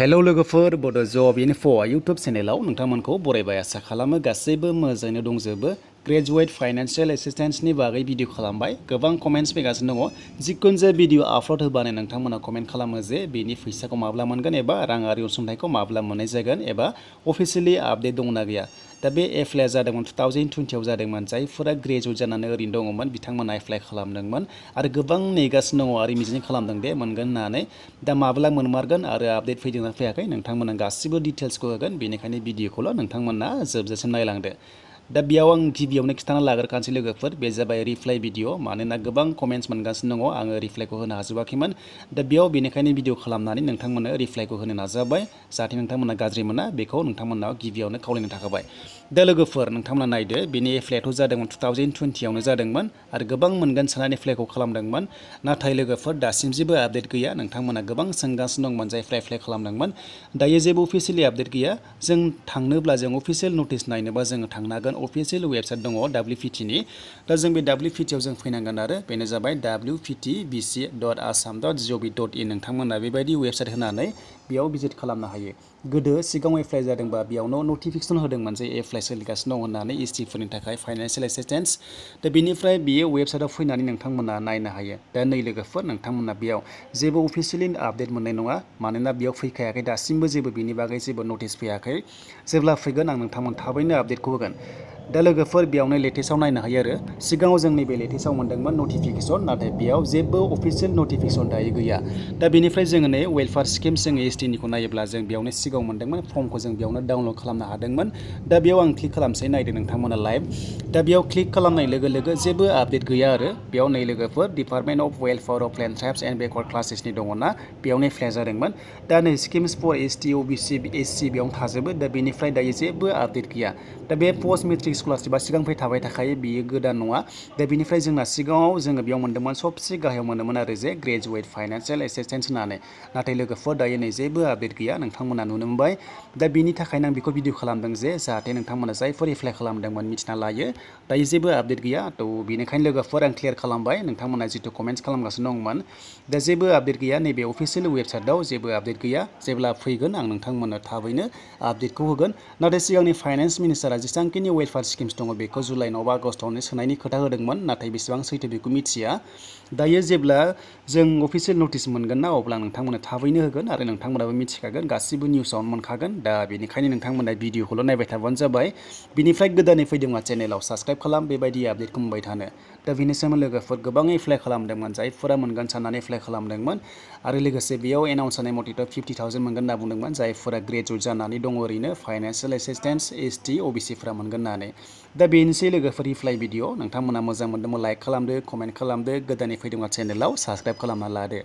hello लोगोफोर बड' जब info YouTube चेनेलाव नोंथांमोनखौ बरायबाय आसा खालामो गासैबो मोजाङैनो दंजोबो ग्रेजुवेट फाइनान्शियेल एसिस्टेन्सनि बागै भिडिअ खालामबाय गोबां कमेन्ट्स फैगासिनो दङ जिखुनु जाया भिडिअ आपल'ड होबानो नोंथांमोना कमेन्ट खालामो जे बेनि फैसाखौ माब्ला मोनगोन एबा राङारि अनसुंथाइखौ माब्ला मोननाय जागोन एबा अफिसियेलि आपडेट दंना गैया दा बे एप्लाइआ जादोंमोन 2020 जादोंमोन जायफोरा ग्रेजुवेट जानानै ओरैनो दङमोन बिथांमोना एप्लाइ खालामदोंमोन आरो गोबां नेगासिनो दङ आरो मिजिं खालामदों दे मोनगोन होननानै दा माब्ला मोनमारगोन आरो आपडेट फैदोंना फैयाखै नोंथांमोना गासिबो डिटेल्सखौ होगोन बेनिखायनो भिडिअखौल' नोंथांमोना जोबजासिम नायलांदो दा बेयाव आं गिबियावनो खिथाना लाग्रोखानोसै लोगोफोर बे जाबाय रिप्लाइ भिडिअ मानोना गोबां कमेन्ट्स मोनगासिनो दङ आङो रिप्लाइखौ होनो हाजोबाखैमोन दा बेयाव बेनिखायनो भिडिअ खालामनानै नोंथांमोननो रिप्लाइखौ होनो नाजाबाय जाहाथे नोंथांमोना गाज्रि मोना बेखौ नोंथांमोनाव गिबियावनो खावलायनो थाखाबाय दा लोगोफोर नोंथांमोना नायदो बेनि एप्लाइआथ' जादोंमोन 2020 जादोंमोन आरो गोबां मोनगोन साननानै एप्लाइखौ खालामदोंमोन नाथाय लोगोफोर दासिम जेबो आपडेट गैया नोंथांमोना गोबां सोंगासिनो दंमोन जायफ्रा एप्लाइ खालामदोंमोन दायो जेबो अफिसियेलि आपडेट गैया जों थांनोब्ला जों अफिसियेल नटिस नायनोबा जोङो थांनो हागोन अफिसियेल वेबसाइट दङ WPT नि दा जों बे WPT आव जों फैनांगोन आरो बेनो जाबाय WPTBC.assam.gov.in नोंथांमोना बेबायदि वेबसाइट होनानै बेयाव भिजिट खालामनो हायो गोदो सिगाङाव एप्लाइ जादोंबा बेयावनो नटिफिकेसन होदोंमोन जे एप्लाइ सोलिगासिनो दं होननानै एसटिफोरनि थाखाय फाइनान्शियेल एसिस्टेन्स दा बेनिफ्राय बेयो वेबसाइटआव फैनानै नोंथांमोना नायनो हायो दा नै लोगोफोर नोंथांमोना बेयाव जेबो अफिसियेलि आपडेट मोननाय नङा मानोना बेयाव फैखायाखै दासिमबो जेबो बेनि बागै जेबो नटिस फैयाखै जेब्ला फैगोन आं नोंथांमोन थाबैनो आपडेटखौ होगोन दा लोगोफोर बेयावनो लेटेस्टआव नायनो हायो आरो सिगाङाव जों नैबे लेटेस्टआव मोनदोंमोन नटिफिकेसन नाथाय बेयाव जेबो अफिसियेल नटिफिकेसन दायो गैया दा बेनिफ्राय जोङो नै वेलफेयार स्किम जोङो एसटिनिखौ नायोब्ला जों बेयावनो सिगाङाव मोनदोंमोन फर्मखौ जों बेयावनो डाउनलड खालामनो हादोंमोन दा बेयाव आं क्लिक खालामसै नायदो नोंथांमोना लाइभ दा बेयाव क्लिक खालामनाय लोगो लोगो जेबो आपडेट गैया आरो बेयाव नै लोगोफोर department of welfare of land tribes and backward क्लासेसनि दङना बेयावनो एप्लाइ जादोंमोन दा नै schemes for ST OBC SC बेयावनो थाजोबो दा बेनिफ्राय दायो जेबो आपडेट गैया दा बे पस्ट मेट्रिक स्कलारशिपआ सिगांनिफ्राय थाबाय थाखायो बेयो गोदान नङा दा बेनिफ्राय जोंना सिगाङाव जोङो बेयाव मोन्दोंमोन सबसे गाहायाव मोनोमोन आरो जे ग्रेजुवेट फाइनान्शियेल एसिस्टेन्स होननानै नाथाय लोगोफोर दायो नै जेबो आपडेट गैया नोंथांमोना नुनो मोनबाय दा बेनि थाखायनो आं बेखौ भिडिअ खालामदों जे जाहाथे नोंथांमोना जायफोर एप्लाइ खालामदोंमोन मिथिना लायो दायो जेबो आपडेट गैया थ' बेनिखायनो लोगोफोर आं क्लियार खालामबाय नोंथांमोना जिथु कमेन्ट्स खालामगासिनो दंमोन दा जेबो आपडेट गैया नैबे अफिसियेल वेबसाइटआव जेबो आपडेट गैया जेब्ला फैगोन आं नोंथांमोननो थाबैनो आपडेटखौ होगोन नाथाय सिगांनि फाइनान्स मिनिस्टारा जेसेबांखिनि वेलफेयार स्किम्स दङ बेखौ जुलाइ नङाबा आगस्टआवनो सोनायनि खोथा होदोंमोन नाथाय बेसेबां सैथो बेखौ मिथिया दायो जेब्ला जों अफिसियेल नटिस मोनगोन ना अब्ला नोंथांमोननो थाबैनो होगोन आरो नोंथांमोनाबो मिथिखागोन गासिबो निउसावनो मोनखागोन दा बेनिखायनो नोंथांमोना भिडिअखौल' नायबाय थाबानो जाबाय बिनिफ्राय गोदानै फैदोंबा चेनेलाव साबस्क्राइब खालाम बेबायदि आपडेटखौ मोनबाय थानो दा बेनिसायाव लोगोफोर गोबां एप्लाइ खालामदोंमोन जायफोरा मोनगोन साननानै एप्लाइ खालामदोंमोन आरो लोगोसे बेयाव एनाउन्स जानाय मथेथ' 50,000 मोनगोन होनना बुंदोंमोन जायफोरा ग्रेजुवेट जानानै दङ ओरैनो फाइनान्शियेल एसिस्टेन्स ST OBCफोरा मोनगोन होननानै दा बेनोसै लोगोफोर रिप्लाइ भिडिअ नोंथांमोना मोजां मोनदोंबा लाइक खालामदो कमेन्ट खालामदो गोदानै फैदोंबा चेनेलाव साबस्क्राइब खालामना लादो